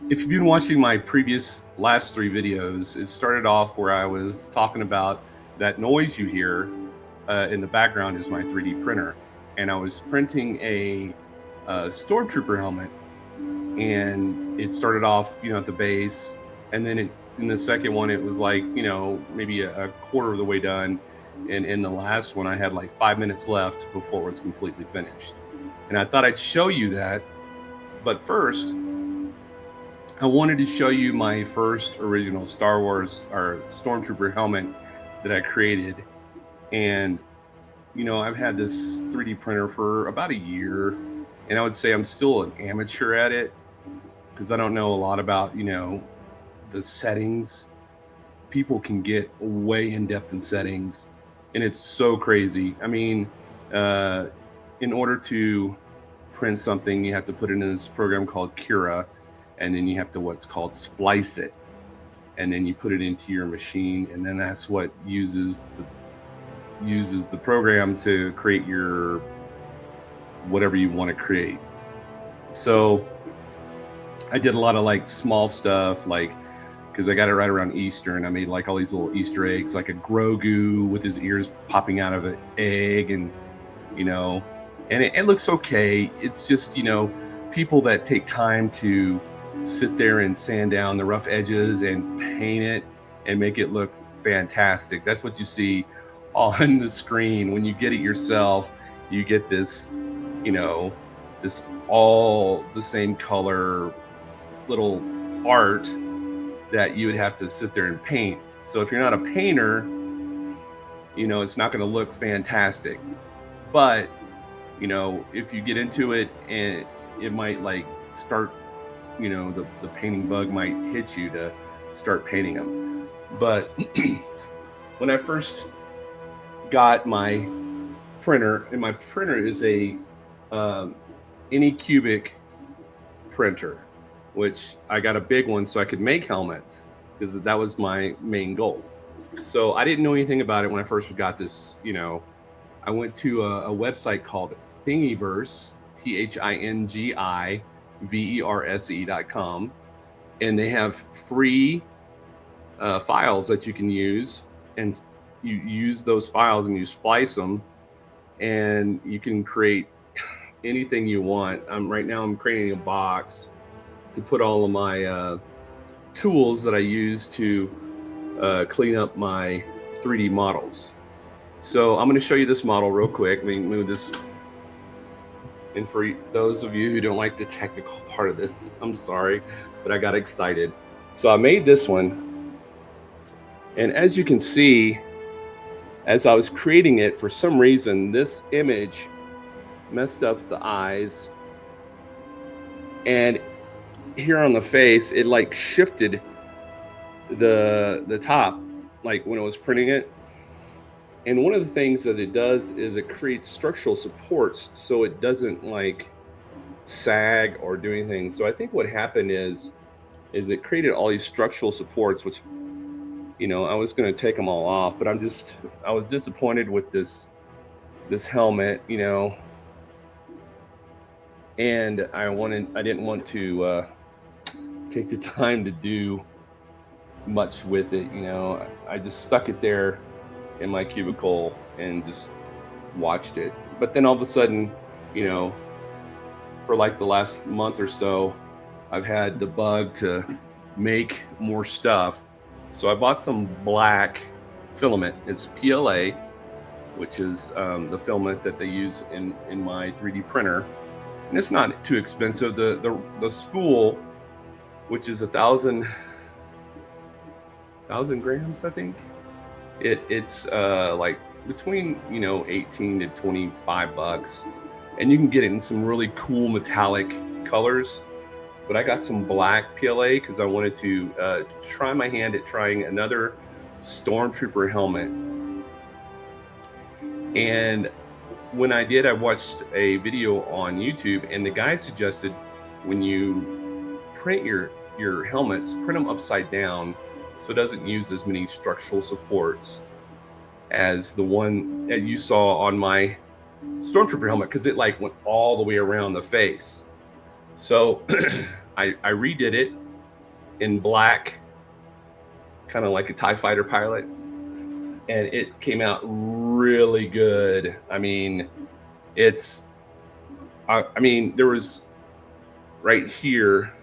If you've been watching my previous last three videos, it started off where I was talking about that noise you hear in the background is my 3D printer. And I was printing a Stormtrooper helmet, and it started off, at the base. And then in the second one, it was like, maybe a quarter of the way done. And in the last one, I had like 5 minutes left before it was completely finished. And I thought I'd show you that. But first, I wanted to show you my first original Star Wars or Stormtrooper helmet that I created. And, I've had this 3D printer for about a year. And I would say I'm still an amateur at it because I don't know a lot about, the settings. People can get way in depth in settings, and it's so crazy. I mean, uh, in order to print something, you have to put it in this program called Cura, and then you have to what's called splice it, and then you put it into your machine, and then that's what uses the program to create your whatever you want to create. So I did a lot of like small stuff, like because I got it right around Easter, and I made like all these little Easter eggs, like a Grogu with his ears popping out of an egg, and you know, and it looks okay. It's just people that take time to sit there and sand down the rough edges and paint it and make it look fantastic. That's what you see on the screen. When you get it yourself, you get this, you know, this all the same color little art that you would have to sit there and paint. So if you're not a painter, it's not going to look fantastic. But, if you get into it, and it might like start, the painting bug might hit you to start painting them. But when I first got my printer, and my printer is a Anycubic printer, which I got a big one so I could make helmets, because that was my main goal. So I didn't know anything about it when I first got this. I went to a website called Thingiverse, ThingiVerse.com, and they have free files that you can use, and you use those files and you splice them, and you can create anything you want. Right now I'm creating a box to put all of my tools that I use to clean up my 3D models. So I'm going to show you this model real quick. Let me move this. And for those of you who don't like the technical part of this, I'm sorry, but I got excited. So I made this one. And as you can see, as I was creating it, for some reason, this image messed up the eyes. And here on the face, it like shifted the top, like when it was printing it. And one of the things that it does is it creates structural supports so it doesn't like sag or do anything. So I think what happened is it created all these structural supports, which I was going to take them all off, but I was disappointed with this helmet, and I didn't want to take the time to do much with it. I just stuck it there in my cubicle and just watched it. But then all of a sudden, for like the last month or so, I've had the bug to make more stuff. So I bought some black filament. It's PLA, which is the filament that they use in my 3D printer. And it's not too expensive. The spool, which is 1,000 grams, I think. It's like between 18 to 25 bucks, and you can get it in some really cool metallic colors. But I got some black PLA because I wanted to try my hand at trying another Stormtrooper helmet. And when I did, I watched a video on YouTube, and the guy suggested when you print your helmets, print them upside down, so it doesn't use as many structural supports as the one that you saw on my Stormtrooper helmet, because it like went all the way around the face. So I redid it, in black, kind of like a TIE fighter pilot. And it came out really good. I mean, I mean, there was right here,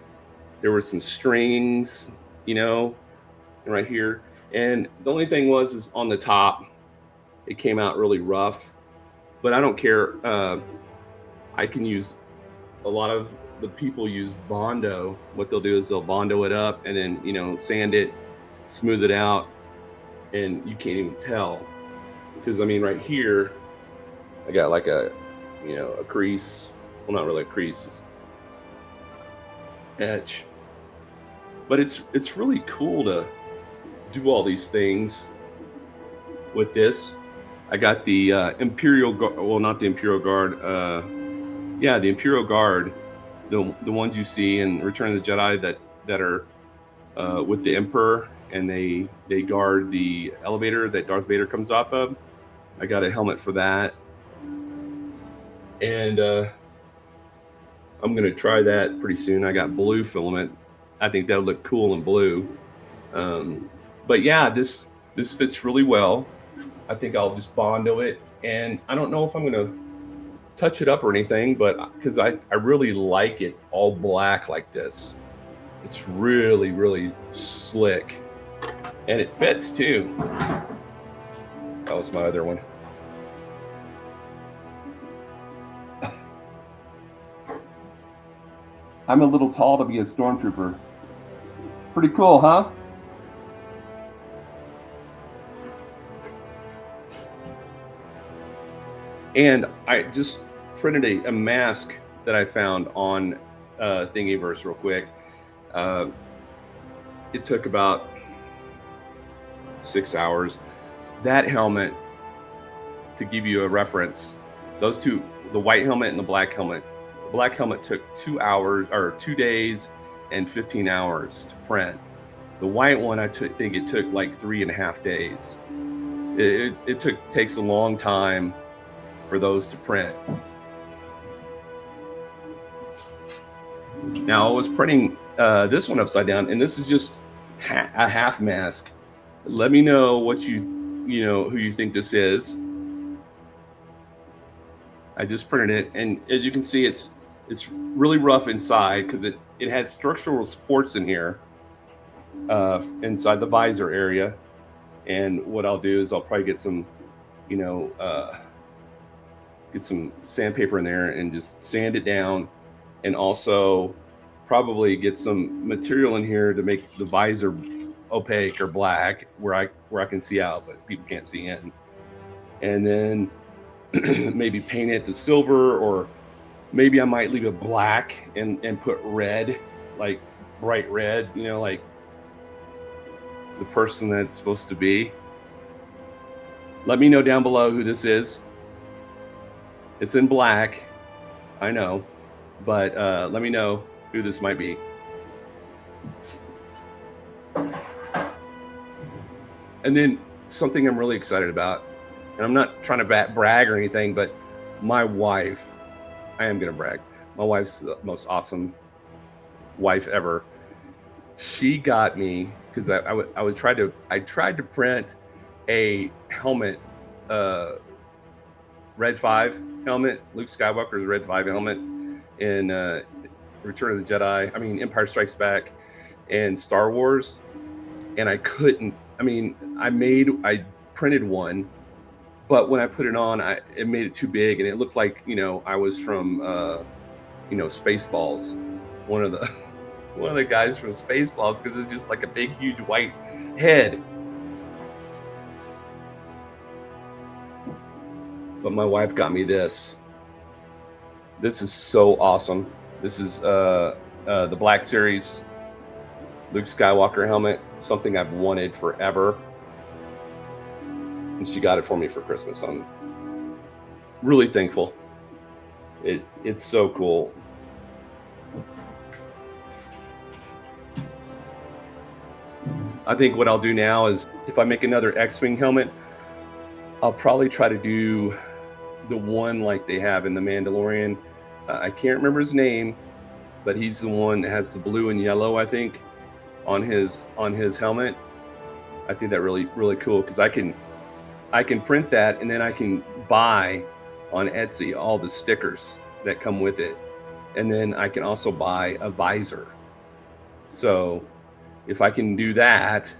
there were some strings, you know, right here. And the only thing is on the top, it came out really rough, but I don't care. I can use a lot of the people use Bondo. What they'll do is they'll Bondo it up and then, you know, sand it, smooth it out, and you can't even tell. Because I mean, right here, I got like a, you know, a crease. Well, not really a crease, it's etch. But it's really cool to do all these things with this. I got the Imperial Guard. Well, not the Imperial Guard. Yeah, the Imperial Guard, the ones you see in Return of the Jedi that are with the Emperor, and they guard the elevator that Darth Vader comes off of. I got a helmet for that, and I'm gonna try that pretty soon. I got blue filament. I think that would look cool in blue. But yeah, this fits really well. I think I'll just Bondo it, and I don't know if I'm gonna touch it up or anything, but because I really like it all black like this. It's really, really slick, and it fits too. That was my other one. I'm a little tall to be a stormtrooper. Pretty cool, huh? And I just printed a mask that I found on Thingiverse real quick. It took about 6 hours. That helmet, to give you a reference, those two, the white helmet and the black helmet. The black helmet took 2 hours or 2 days and 15 hours to print. The white one, I think it took like 3.5 days. It takes a long time for those to print. Now I was printing this one upside down, and this is just a half mask. Let me know what you know who you think this is. I just printed it, and as you can see, it's really rough inside because it had structural supports in here inside the visor area. And what I'll do is I'll probably get some, you know, get some sandpaper in there and just sand it down, and also probably get some material in here to make the visor opaque or black where I can see out but people can't see in, and then maybe paint it the silver, or maybe I might leave it black and put red, like bright red, you know, like the person that's supposed to be. Let me know down below who this is. It's in black, I know, but let me know who this might be. And then something I'm really excited about, and I'm not trying to brag or anything, but my wife, I am gonna brag. My wife's the most awesome wife ever. She got me, because I tried to print a helmet, Red 5 helmet, Luke Skywalker's Red 5 helmet in Return of the Jedi, I mean Empire Strikes Back and Star Wars, and I couldn't. I mean, I printed one, but when I put it on, it made it too big, and it looked like, you know, I was from you know, Spaceballs, one of the guys from Spaceballs, because it's just like a big huge white head. But my wife got me this. This is so awesome. This is the Black Series Luke Skywalker helmet, something I've wanted forever. And she got it for me for Christmas. I'm really thankful. It's so cool. I think what I'll do now is, if I make another X-Wing helmet, I'll probably try to do the one like they have in The Mandalorian. I can't remember his name, but he's the one that has the blue and yellow, I think. on his helmet. I think that really cool because I can print that and then I can buy on Etsy all the stickers that come with it, and then I can also buy a visor. So if I can do that,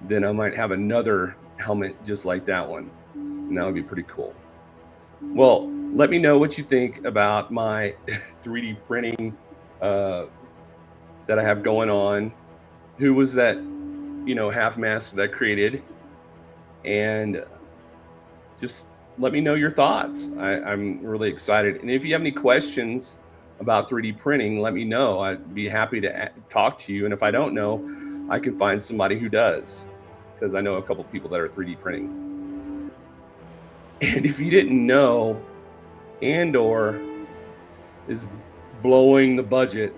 then I might have another helmet just like that one, and that would be pretty cool. Well, let me know what you think about my 3D printing uh, that I have going on. Who was that, half mask that I created? And just let me know your thoughts. I'm really excited. And if you have any questions about 3D printing, let me know. I'd be happy to talk to you. And if I don't know, I can find somebody who does, because I know a couple people that are 3D printing. And if you didn't know, Andor is blowing the budget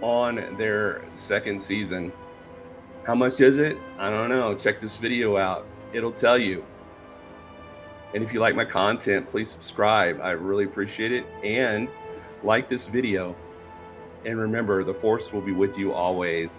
on their second season. How much is it? I don't know. Check this video out. It'll tell you. And if you like my content, please subscribe. I really appreciate it. And like this video. And remember, the Force will be with you always.